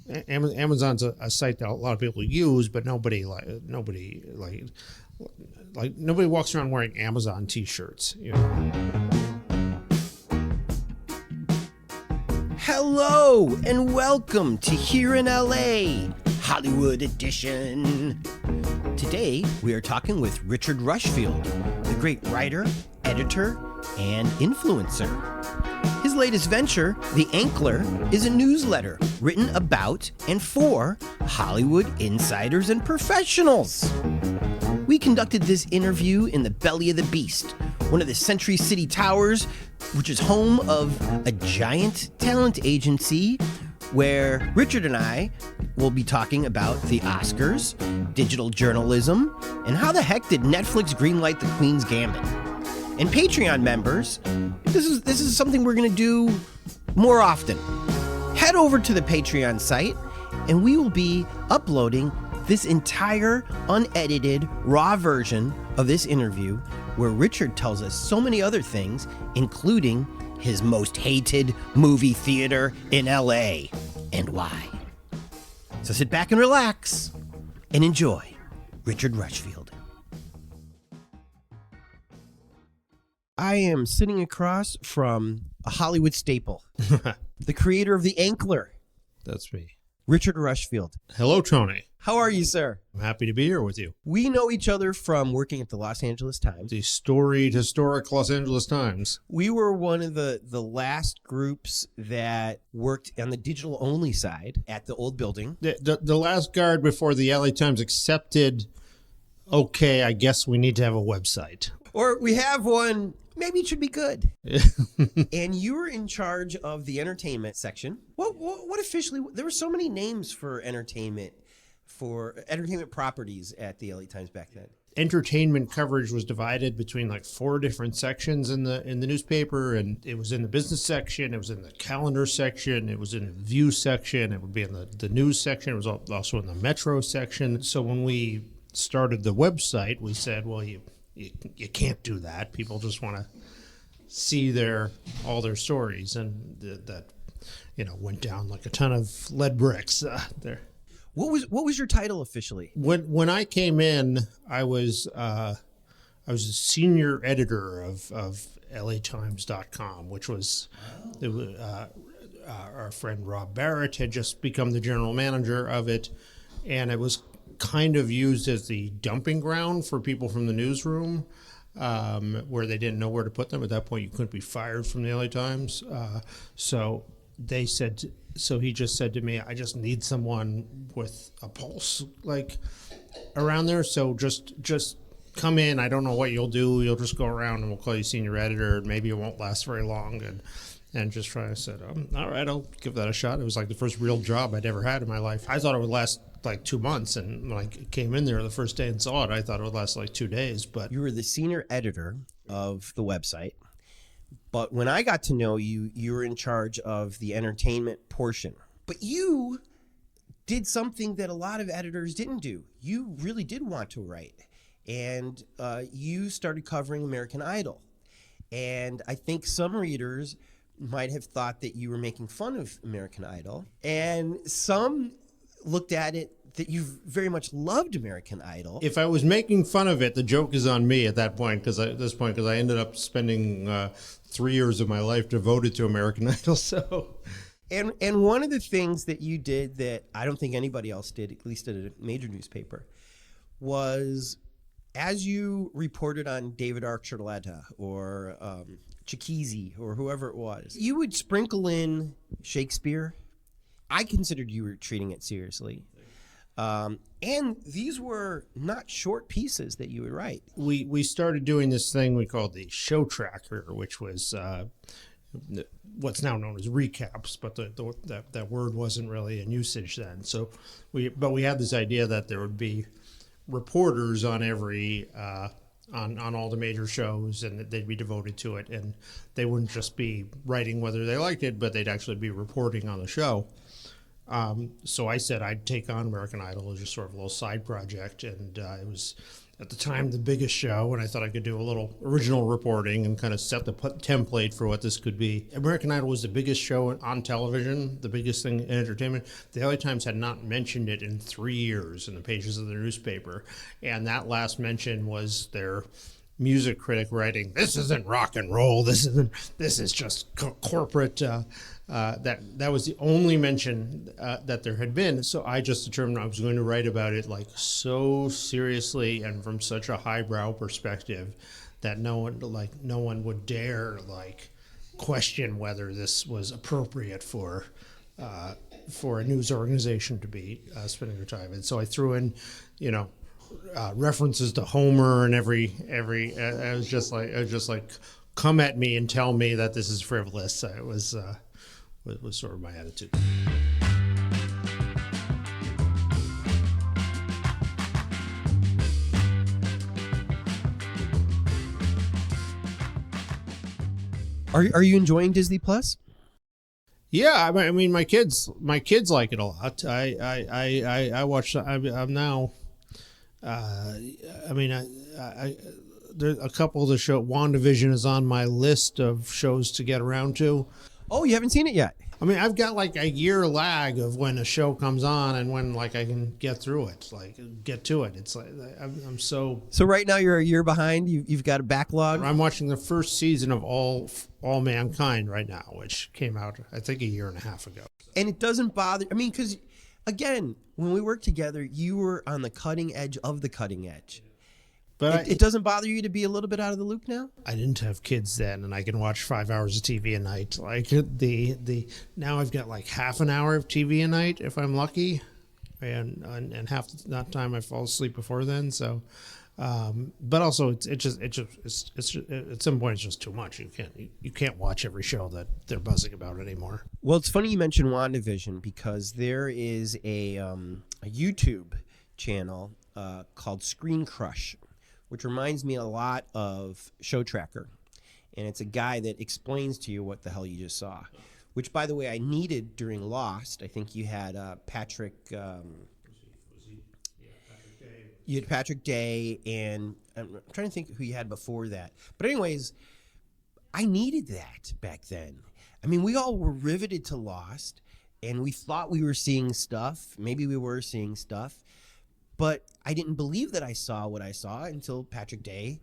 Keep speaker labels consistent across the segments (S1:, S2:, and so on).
S1: Amazon's a site that a lot of people use, but nobody walks around wearing Amazon T-shirts. You know?
S2: Hello and welcome to Here in LA, Hollywood Edition. Today we are talking with Richard Rushfield, the great writer, editor, and influencer. His latest venture, The Ankler, is a newsletter written about and for Hollywood insiders and professionals. We conducted this interview in the belly of the beast, one of the Century City Towers, which is home of a giant talent agency where Richard and I will be talking about the Oscars, digital journalism, and how the heck did Netflix greenlight The Queen's Gambit. And Patreon members, this is something we're going to do more often. Head over to the Patreon site, and we will be uploading this entire unedited, raw version of this interview where Richard tells us so many other things, including his most hated movie theater in LA and why. So sit back and relax and enjoy Richard Rushfield. I am sitting across from a Hollywood staple, the creator of The Ankler.
S1: That's me.
S2: Richard Rushfield.
S1: Hello, Tony.
S2: How are you, sir?
S1: I'm happy to be here with you.
S2: We know each other from working at the Los Angeles Times.
S1: The storied, historic Los Angeles Times.
S2: We were one of the last groups that worked on the digital-only side at the old building.
S1: The last guard before the LA Times accepted, okay, I guess we need to have a website.
S2: Or we have one, maybe it should be good. And you were in charge of the entertainment section. What officially, there were so many names for entertainment properties at the LA Times back then.
S1: Entertainment coverage was divided between like 4 different sections in the newspaper, and it was in the business section, it was in the calendar section, it was in the view section, it would be in the news section, it was also in the metro section. So when we started the website, we said, well, you can't do that. People just want to see all their stories, and that went down like a ton of lead bricks there.
S2: What was your title officially?
S1: When I came in, I was a senior editor of LATimes.com, which was our friend Rob Barrett had just become the general manager of it, and it was kind of used as the dumping ground for people from the newsroom, where they didn't know where to put them. At that point, you couldn't be fired from the LA Times. So he just said to me, I just need someone with a pulse, like, around there. So just come in. I don't know what you'll do. You'll just go around and we'll call you senior editor. Maybe it won't last very long. And just try. I said, all right, I'll give that a shot. It was like the first real job I'd ever had in my life. I thought it would last like 2 months. And when I came in there the first day and saw it, I thought it would last like 2 days. But
S2: you were the senior editor of the website. But when I got to know you, you were in charge of the entertainment portion. But you did something that a lot of editors didn't do. You really did want to write. And you started covering American Idol. And I think some readers might have thought that you were making fun of American Idol. And some looked at it that you very much loved American Idol.
S1: If I was making fun of it, the joke is on me at that point, because I ended up spending 3 years of my life devoted to American Idol. So,
S2: and one of the things that you did that I don't think anybody else did, at least at a major newspaper, was as you reported on David Archuleta or Chikizzi or whoever it was, you would sprinkle in Shakespeare. I considered you were treating it seriously. And these were not short pieces that you would write.
S1: We started doing this thing we called the show tracker, which was what's now known as recaps, but that word wasn't really in usage then. So we had this idea that there would be reporters on every on all the major shows, and that they'd be devoted to it, and they wouldn't just be writing whether they liked it, but they'd actually be reporting on the show. So I said I'd take on American Idol as just sort of a little side project, and it at the time, the biggest show, and I thought I could do a little original reporting and kind of set the template for what this could be. American Idol was the biggest show on television, the biggest thing in entertainment. The LA Times had not mentioned it in 3 years in the pages of the newspaper, and that last mention was their music critic writing, "This isn't rock and roll. This is just corporate." That was the only mention that there had been. So I just determined I was going to write about it like so seriously and from such a highbrow perspective that no one would dare like question whether this was appropriate for a news organization to be spending their time. And so I threw in, references to Homer and every. I was just like, come at me and tell me that this is frivolous. It was sort of my attitude.
S2: Are you enjoying Disney Plus?
S1: Yeah, I mean, my kids like it a lot. I watch. I'm now. There's a couple of the show. WandaVision is on my list of shows to get around to.
S2: Oh, you haven't seen it yet?
S1: I mean, I've got like a year lag of when a show comes on and when like I can get through it, like get to it. It's like I'm so.
S2: So right now you're a year behind. You've got a backlog.
S1: I'm watching the first season of All Mankind right now, which came out I think a year and a half ago.
S2: And it doesn't bother. I mean, because again, when we worked together, you were on the cutting edge of the cutting edge. But it doesn't bother you to be a little bit out of the loop now?
S1: I didn't have kids then, and I can watch 5 hours of TV a night. Like the now I've got like half an hour of TV a night if I'm lucky, and half that time I fall asleep before then. So, but also it's at some point it's just too much. You can't watch every show that they're buzzing about anymore.
S2: Well, it's funny you mentioned WandaVision because there is a YouTube channel called Screen Crush, which reminds me a lot of Show Tracker. And it's a guy that explains to you what the hell you just saw, which, by the way, I needed during Lost. I think you had Patrick... You had Patrick Day, and I'm trying to think who you had before that. But anyways, I needed that back then. I mean, we all were riveted to Lost, and we thought we were seeing stuff. Maybe we were seeing stuff. But I didn't believe that I saw what I saw until Patrick Day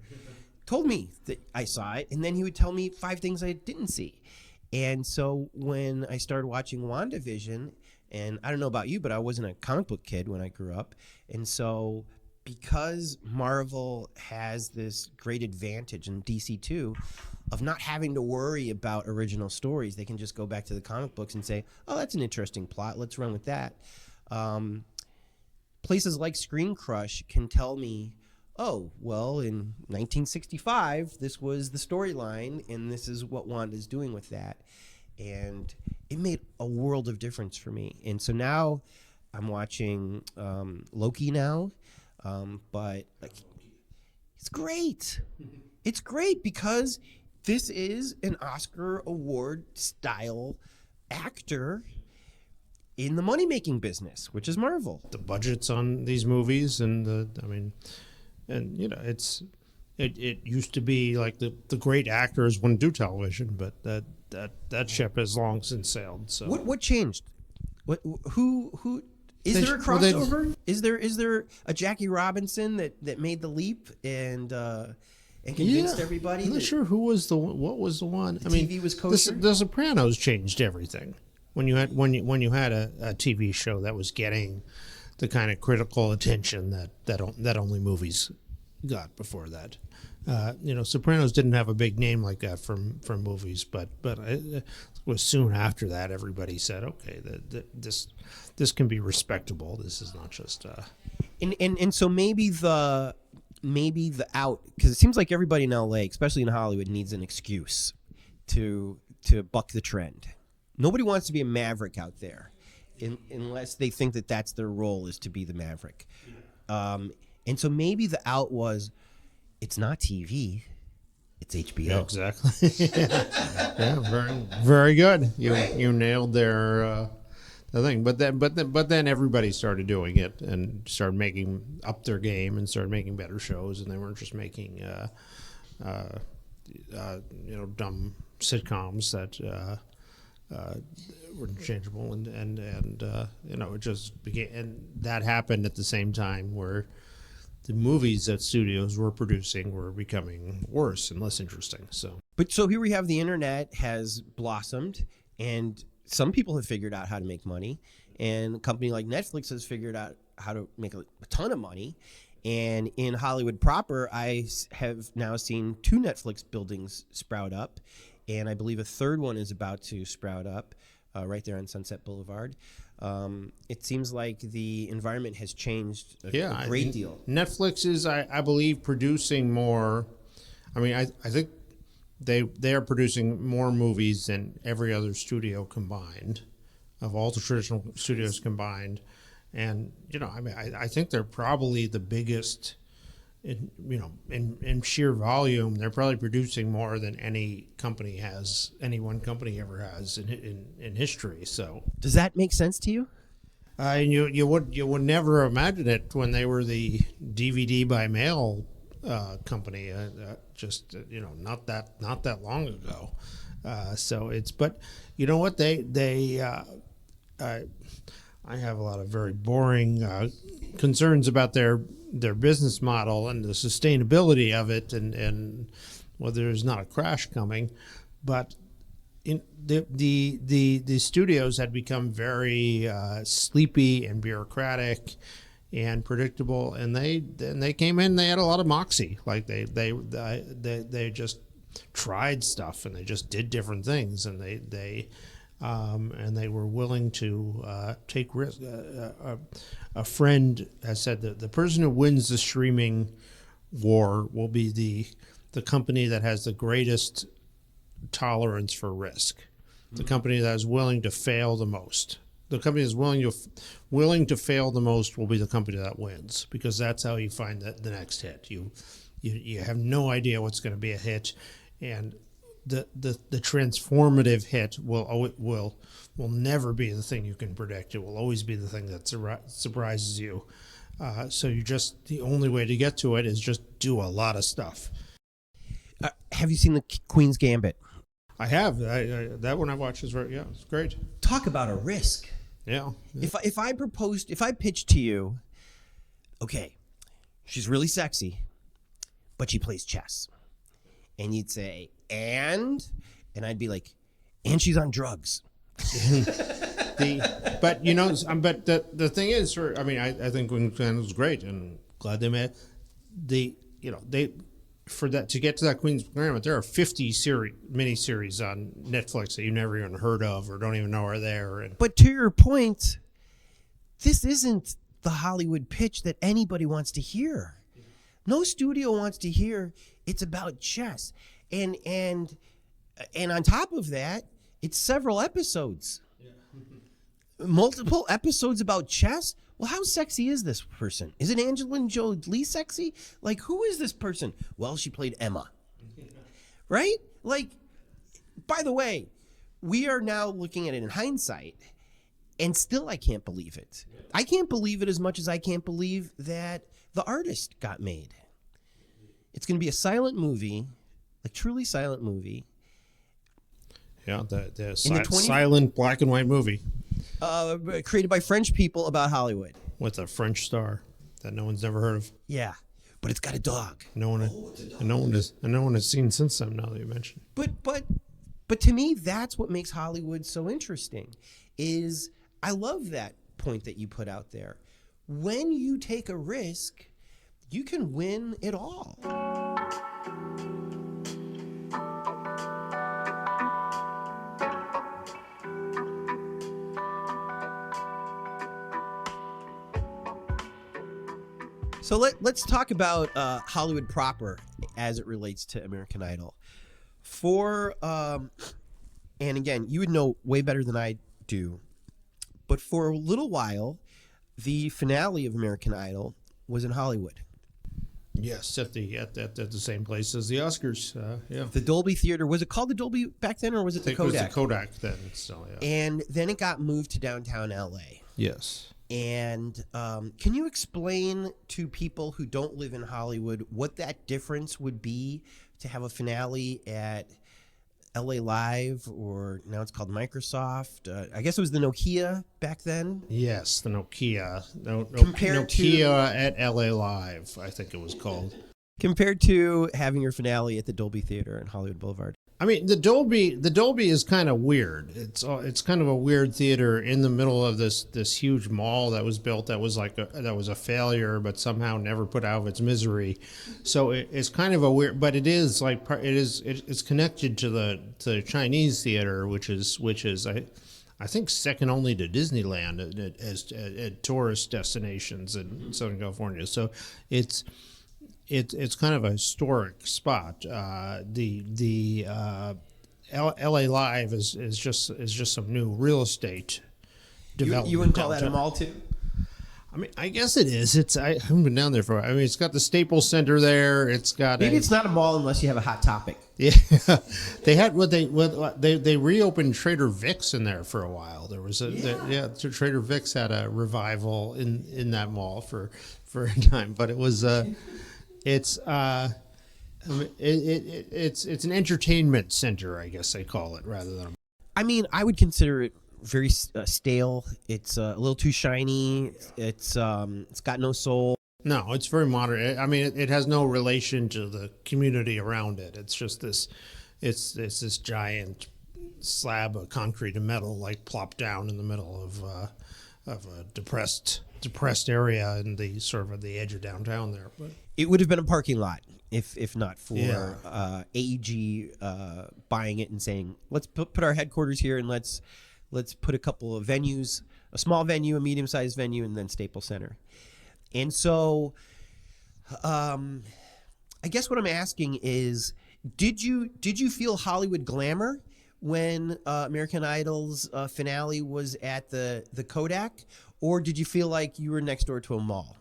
S2: told me that I saw it. And then he would tell me 5 things I didn't see. And so when I started watching WandaVision, and I don't know about you, but I wasn't a comic book kid when I grew up. And so because Marvel has this great advantage, in DC too, of not having to worry about original stories, they can just go back to the comic books and say, oh, that's an interesting plot. Let's run with that. Places like Screen Crush can tell me, oh, well, in 1965, this was the storyline, and this is what Wanda's doing with that. And it made a world of difference for me. And so now I'm watching Loki now, but like, it's great. It's great because this is an Oscar award style actor in the money-making business, which is Marvel.
S1: The budgets on these movies it used to be like the great actors wouldn't do television, but that ship has long since sailed. So
S2: what changed? Who is there a crossover? Is there a Jackie Robinson that made the leap and convinced everybody?
S1: I'm not sure who was what was the one.
S2: TV was kosher.
S1: The Sopranos changed everything. When you had a TV show that was getting the kind of critical attention that only movies got before that, Sopranos didn't have a big name like that from movies, but it was soon after that everybody said, okay, this can be respectable. This is not just.
S2: And so maybe the out, because it seems like everybody in LA, especially in Hollywood, needs an excuse to buck the trend. Nobody wants to be a maverick out there unless they think that that's their role, is to be the maverick. And so maybe the out was, it's not TV, it's HBO.
S1: Yeah, exactly. Yeah, very, very good. You nailed their the thing. But then everybody started doing it and started making up their game and started making better shows, and they weren't just making dumb sitcoms that were interchangeable, and it just began, and that happened at the same time where the movies that studios were producing were becoming worse and less interesting.
S2: So here we have the internet has blossomed, and some people have figured out how to make money, and a company like Netflix has figured out how to make a ton of money. And in Hollywood proper, I have now seen 2 Netflix buildings sprout up, and I believe a third one is about to sprout up right there on Sunset Boulevard. It seems like the environment has changed a great deal.
S1: Netflix is, I believe, producing more. I mean, I think they are producing more movies than every other studio combined, of all the traditional studios combined. And I think they're probably the biggest. In sheer volume, they're probably producing more than any one company ever has in history. So
S2: does that make sense to you?
S1: You would never imagine it when they were the DVD by mail company, not that long ago. So it's, but you know what, I have a lot of very boring concerns about their business model and the sustainability of it, and whether there's not a crash coming. But in the studios had become very sleepy and bureaucratic and predictable, and they came in. They had a lot of moxie, like they just tried stuff, and they just did different things, and they were willing to take risks. A friend has said that the person who wins the streaming war will be the company that has the greatest tolerance for risk, the company that is willing to fail the most. The company that's willing to fail the most will be the company that wins, because that's how you find the next hit. You have no idea what's going to be a hit, and the transformative hit will never be the thing you can predict. It will always be the thing that surprises you. So the only way to get to it is just do a lot of stuff.
S2: Have you seen the Queen's Gambit?
S1: I have. That one I watched is it's great.
S2: Talk about a risk.
S1: Yeah.
S2: If I pitched to you, okay, she's really sexy, but she plays chess, and you'd say, and I'd be like, and she's on drugs.
S1: But the thing is, I think Queen's Gambit was great, and glad they made for that, to get to that Queen's Gambit, there are 50 miniseries on Netflix that you never even heard of or don't even know are there.
S2: But to your point, this isn't the Hollywood pitch that anybody wants to hear. No studio wants to hear it's about chess. And on top of that, it's several episodes. Multiple episodes about chess. Well, how sexy is this person? Is it Angelina Jolie sexy? Like, who is this person? Well, she played Emma. Right? Like, by the way, we are now looking at it in hindsight, and still I can't believe it. I can't believe it as much as I can't believe that The Artist got made. It's going to be a silent movie, a truly silent movie.
S1: Yeah, the silent black and white movie.
S2: Created by French people about Hollywood.
S1: With a French star that no one's never heard of.
S2: Yeah, but it's got a dog.
S1: No one has seen since then. Now that you mention.
S2: But to me, that's what makes Hollywood so interesting. Is I love that point that you put out there. When you take a risk, you can win it all. So let's talk about Hollywood proper as it relates to American Idol. And again, you would know way better than I do, but for a little while, the finale of American Idol was in Hollywood.
S1: Yes, at the same place as the Oscars. Yeah,
S2: The Dolby Theater, was it called the Dolby back then, or was it
S1: I
S2: the
S1: think it was
S2: Kodak?
S1: the Kodak then. So yeah.
S2: And then it got moved to downtown LA.
S1: Yes.
S2: And can you explain to people who don't live in Hollywood what that difference would be to have a finale at LA Live, or now it's called Microsoft? I guess it was the Nokia back then.
S1: Yes, the Nokia.
S2: Compared to-
S1: Nokia at LA Live, I think it was called.
S2: Compared to having your finale at the Dolby Theater in Hollywood Boulevard.
S1: I mean, the Dolby is kind of weird. It's kind of a weird theater in the middle of this huge mall that was built that was a failure, but somehow never put out of its misery. So it's kind of a weird, but it's connected to the Chinese theater, which is I think second only to Disneyland as tourist destinations in Southern California. So it's kind of a historic spot. The LA Live is just some new real estate development.
S2: You wouldn't call that a
S1: downtown.
S2: mall too?
S1: I mean, I guess it is. I haven't been down there for. I mean, it's got the Staples Center there. It's got
S2: Maybe it's not a mall unless you have a hot topic.
S1: Yeah, they had they reopened Trader Vic's in there for a while. There was Trader Vic's had a revival in that mall for a time, but it was it's an entertainment center, I guess they call it, rather than.
S2: I mean, I would consider it very stale. It's a little too shiny. It's got no soul.
S1: No, it's very modern. I mean, it has no relation to the community around it. It's just this giant slab of concrete and metal, like plopped down in the middle of a depressed area in the sort of the edge of downtown there. But
S2: It would have been a parking lot if not for AEG buying it and saying, let's put our headquarters here, and let's put a couple of venues, a small venue, a medium-sized venue, and then Staples Center. And so I guess what I'm asking is, did you feel Hollywood glamour when American Idol's finale was at the Kodak, or did you feel like you were next door to a mall?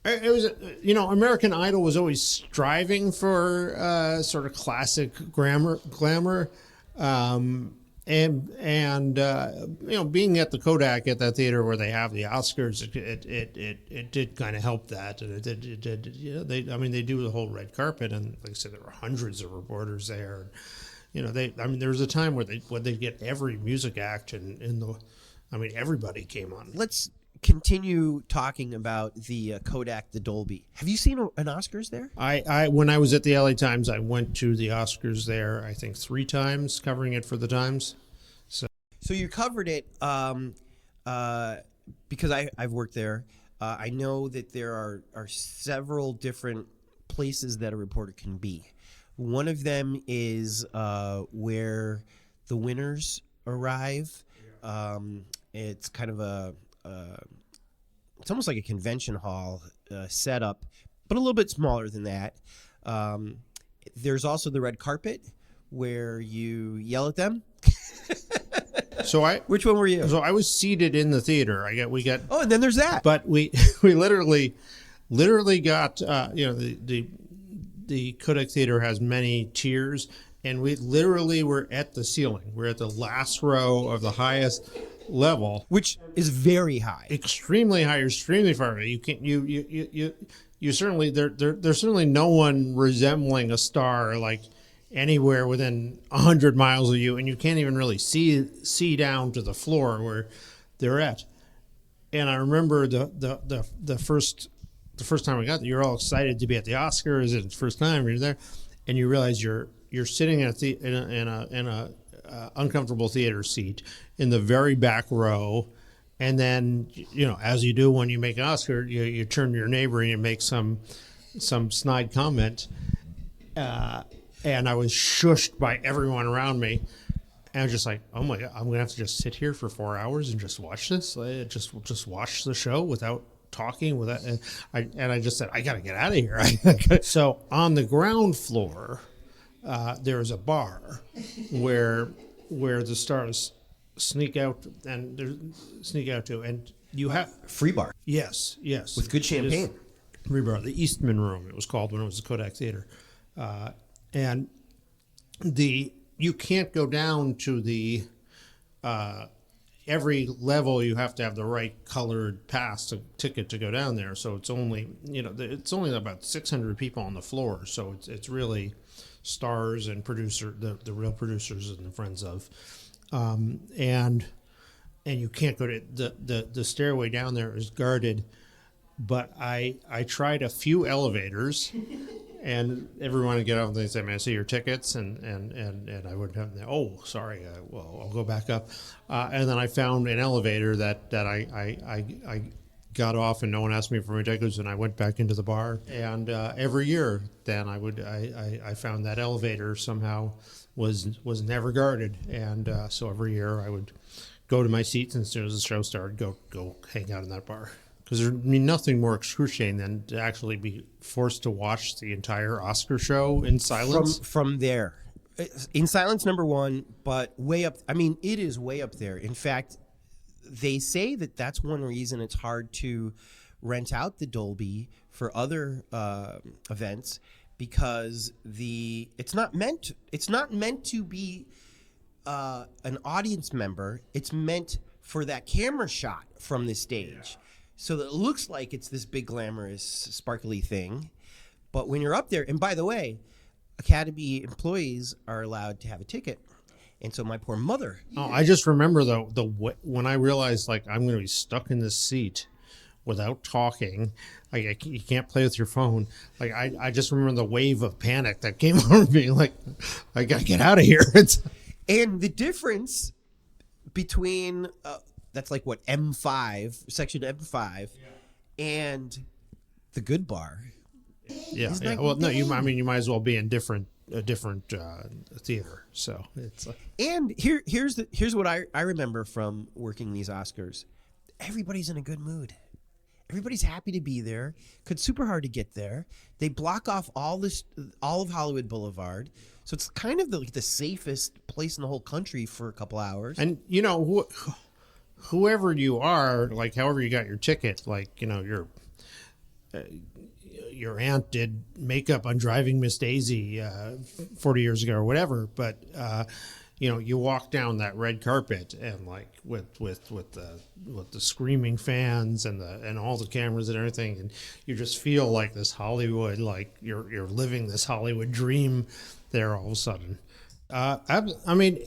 S1: it was, American Idol was always striving for sort of classic glamour. And being at the Kodak at that theater where they have the Oscars, it did kind of help that, and it did. They do the whole red carpet, and like I said, there were hundreds of reporters there. There was a time where they get every music act everybody came on.
S2: Let's continue talking about the Kodak, the Dolby. Have you seen an Oscars there?
S1: I when I was at the LA Times, I went to the Oscars there, I think 3 times, covering it for the Times.
S2: So you covered it because I've worked there. I know that there are several different places that a reporter can be. One of them is where the winners arrive. It's kind of it's almost like a convention hall setup, but a little bit smaller than that. There's also the red carpet where you yell at them. Which one were you?
S1: So I was seated in the theater.
S2: Oh, and then there's that.
S1: But we literally got the Kodak Theater has many tiers, and we literally were at the ceiling. We're at the last row of the highest level,
S2: which is very high,
S1: extremely high, extremely far away. You can't you certainly there's certainly no one resembling a star like anywhere within 100 miles of you, and you can't even really see down to the floor where they're at. And I remember the first time we got there, you're all excited to be at the Oscars, and it's the first time you're there, and you realize you're sitting in a uncomfortable theater seat in the very back row, and then as you do when you make an Oscar, you turn to your neighbor and you make some snide comment, and I was shushed by everyone around me, and I was just like, oh my God, I'm gonna have to just sit here for 4 hours and just watch this, just watch the show without talking, and I just said, I gotta get out of here. So on the ground floor, there is a bar where the stars sneak out to, and you have
S2: free bar.
S1: Yes,
S2: with good champagne.
S1: rebar, the Eastman Room, it was called when it was the Kodak Theater. And you can't go down to the every level. You have to have the right colored ticket to go down there. So it's only it's only about 600 people on the floor. So it's really stars and the real producers and the friends of, and you can't go to the stairway down there is guarded. But I tried a few elevators. And everyone would get off and they say, "May I see your tickets?" And I would have, "Oh, sorry, well, I'll go back up." And then I found an elevator that I got off, and no one asked me for my tickets, and I went back into the bar. And every year, then I found that elevator somehow was never guarded, and so every year I would go to my seats, and as soon as the show started, go hang out in that bar. Because there's nothing more excruciating than to actually be forced to watch the entire Oscar show in silence.
S2: From there. In silence, number one, but way up. I mean, it is way up there. In fact, they say that's one reason it's hard to rent out the Dolby for other events, because it's not meant to be an audience member. It's meant for that camera shot from the stage. Yeah. So that it looks like it's this big, glamorous, sparkly thing. But when you're up there, and by the way, Academy employees are allowed to have a ticket. And so my poor mother.
S1: Oh, I just remember, though, when I realized, like, I'm going to be stuck in this seat without talking. Like, you can't play with your phone. Like, I just remember the wave of panic that came over me. Like, I got to get out of here.
S2: And the difference between... that's like what, M5, section M5, and the good bar.
S1: Yeah. Well, no, you might as well be in a different theater. So it's.
S2: And here's what I remember from working these Oscars. Everybody's in a good mood. Everybody's happy to be there. It's super hard to get there. They block off all of Hollywood Boulevard. So it's kind of the safest place in the whole country for a couple hours.
S1: And whoever you are, like however you got your ticket, like your aunt did makeup on Driving Miss Daisy 40 years ago or whatever, but you walk down that red carpet and like with the screaming fans and all the cameras and everything, and you just feel like this Hollywood, like you're living this Hollywood dream there all of a sudden. I mean,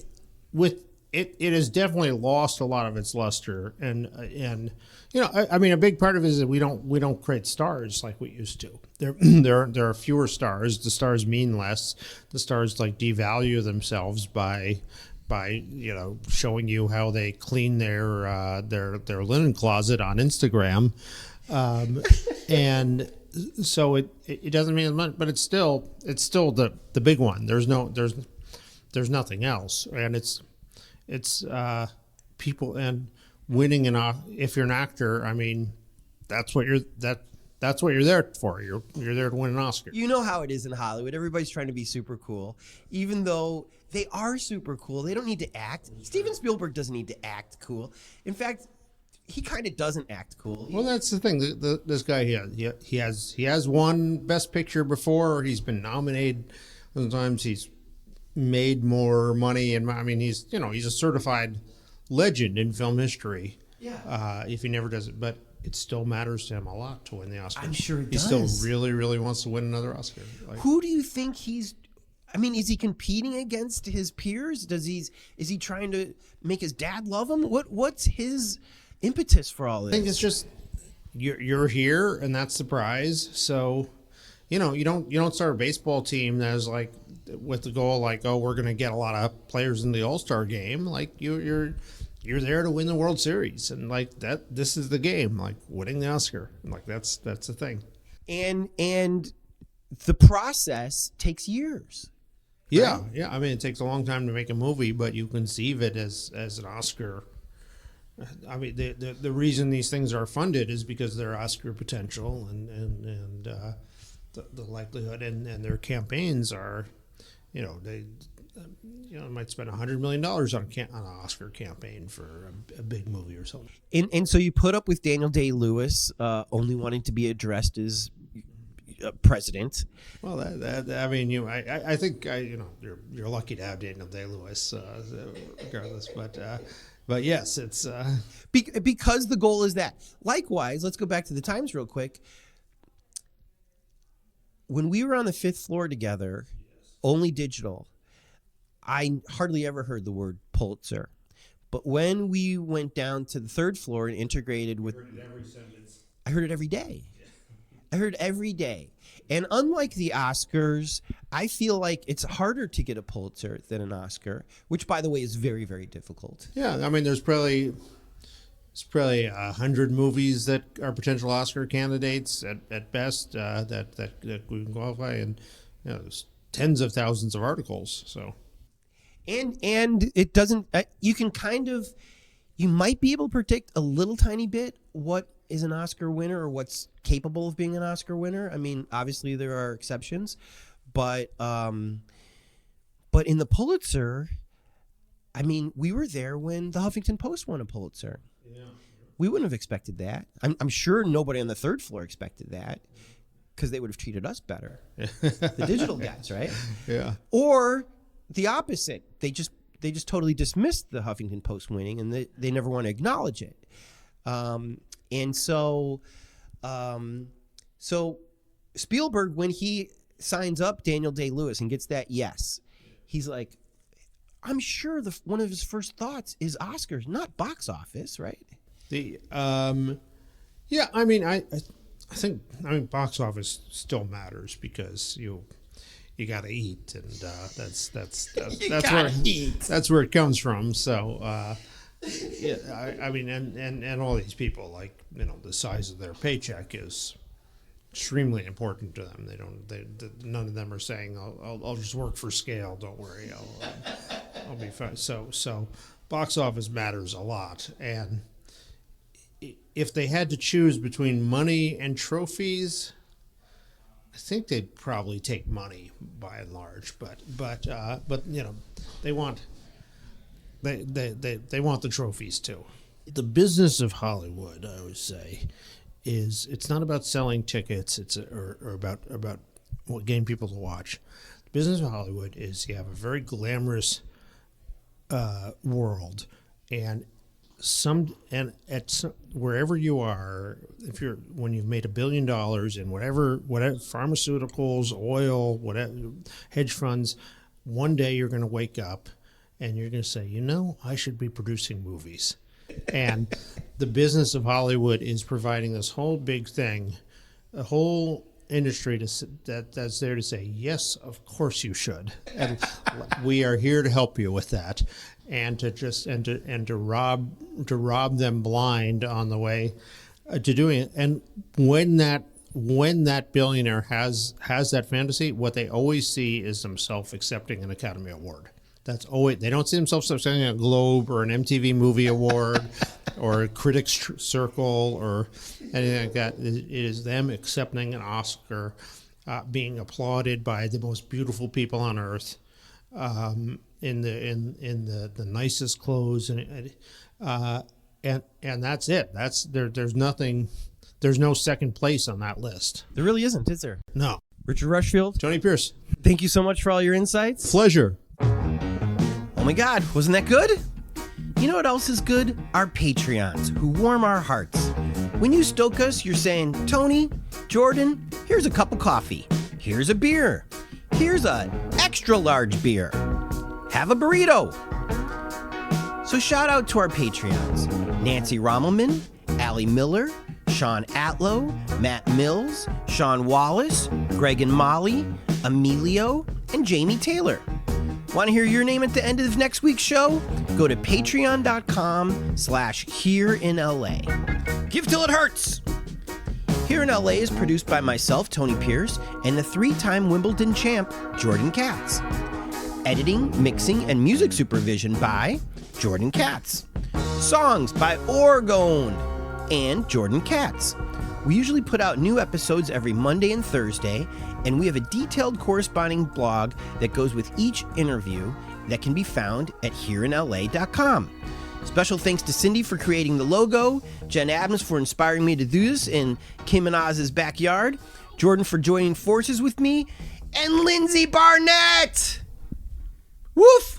S1: with it has definitely lost a lot of its luster, and I mean, a big part of it is that we don't create stars like we used to. There are fewer stars. The stars mean less. The stars like devalue themselves by showing you how they clean their linen closet on Instagram, and so it doesn't mean as much, but it's still the big one. There's nothing else, and it's people and winning if you're an actor. I mean, that's what you're there for. You're there to win an Oscar.
S2: You know how it is in Hollywood. Everybody's trying to be super cool, even though they are super cool. They don't need to act. Steven Spielberg doesn't need to act cool. In fact, he kind of doesn't act cool.
S1: Well, that's the thing. This guy he has won Best Picture before. He's been nominated. Sometimes he's made more money, and I mean he's a certified legend in film history. Yeah. If he never does it, but it still matters to him a lot to win the Oscar.
S2: I'm sure it
S1: does.
S2: He
S1: still really, really wants to win another Oscar.
S2: Who do you think he's? I mean, is he competing against his peers? Is he trying to make his dad love him? What's his impetus for all this?
S1: I think it's just you're here, and that's the prize. So, you don't start a baseball team that's like with the goal like, oh, we're going to get a lot of players in the All-Star game. Like you're there to win the World Series, and like that. This is the game, like winning the Oscar. And like that's the thing.
S2: And the process takes years.
S1: Yeah,
S2: right?
S1: Yeah. I mean, it takes a long time to make a movie, but you conceive it as an Oscar. I mean, the reason these things are funded is because they're Oscar potential, and the likelihood, and their campaigns are, they might spend $100 million on an Oscar campaign for a big movie or something.
S2: And so you put up with Daniel Day-Lewis only wanting to be addressed as president.
S1: Well, I mean, I think you're lucky to have Daniel Day-Lewis, regardless. But yes, it's
S2: Because the goal is that. Likewise, let's go back to the Times real quick. When we were on the 5th floor together, only digital, I hardly ever heard the word Pulitzer. But when we went down to the 3rd floor and integrated with... I heard it every day. I heard every day. And unlike the Oscars, I feel like it's harder to get a Pulitzer than an Oscar, which, by the way, is very, very difficult.
S1: Yeah, I mean, there's probably 100 movies that are potential Oscar candidates at best that we can qualify, and there's tens of thousands of articles. So,
S2: and it doesn't. You might be able to predict a little tiny bit what is an Oscar winner or what's capable of being an Oscar winner. I mean, obviously there are exceptions, but in the Pulitzer, I mean, we were there when the Huffington Post won a Pulitzer. Yeah. We wouldn't have expected that. I'm sure nobody on the 3rd floor expected that, because they would have treated us better. The digital guys, right?
S1: Yeah.
S2: Or the opposite. They just totally dismissed the Huffington Post winning, and they never want to acknowledge it. And so Spielberg, when he signs up Daniel Day-Lewis and gets that yes, he's like, I'm sure one of his first thoughts is Oscars, not box office, right?
S1: Yeah, I mean, I think box office still matters, because you got to eat, and that's where it comes from. So. Yeah, I mean, and all these people, like, the size of their paycheck is extremely important to them. None of them are saying, I'll just work for scale. Don't worry, I'll be fine. So box office matters a lot. And if they had to choose between money and trophies, I think they'd probably take money by and large. But they want. They want the trophies too. The business of Hollywood, I would say, it's not about selling tickets. Or about getting people to watch. The business of Hollywood is you have a very glamorous world, and wherever you are, when you've made $1 billion in whatever pharmaceuticals, oil, whatever, hedge funds, one day you're going to wake up and you're going to say, I should be producing movies. And the business of Hollywood is providing this whole big thing, a whole industry that's there to say, yes, of course you should. And we are here to help you with that. And to rob them blind on the way to doing it. And when that billionaire has that fantasy, what they always see is themselves accepting an Academy Award. That's always, they don't see themselves accepting a Globe or an MTV Movie Award or a Critics Circle or anything like that. It is them accepting an Oscar, being applauded by the most beautiful people on earth, in the nicest clothes, and that's it. There's nothing. There's no second place on that list.
S2: There really isn't, is there?
S1: No.
S2: Richard Rushfield,
S1: Tony Pierce,
S2: thank you so much for all your insights.
S1: Pleasure.
S2: Oh my God, wasn't that good? You know what else is good? Our Patreons, who warm our hearts. When you stoke us, you're saying, Tony, Jordan, here's a cup of coffee. Here's a beer. Here's an extra large beer. Have a burrito. So shout out to our Patreons: Nancy Rommelman, Allie Miller, Sean Atlow, Matt Mills, Sean Wallace, Greg and Molly, Emilio, and Jamie Taylor. Want to hear your name at the end of next week's show? Go to patreon.com/hereinla. Give till it hurts. Here in LA is produced by myself, Tony Pierce, and the 3-time Wimbledon champ, Jordan Katz. Editing, mixing, and music supervision by Jordan Katz. Songs by Orgone and Jordan Katz. We usually put out new episodes every Monday and Thursday, and we have a detailed corresponding blog that goes with each interview that can be found at hereinla.com. Special thanks to Cindy for creating the logo, Jen Adams for inspiring me to do this in Kim and Oz's backyard, Jordan for joining forces with me, and Lindsay Barnett. Woof!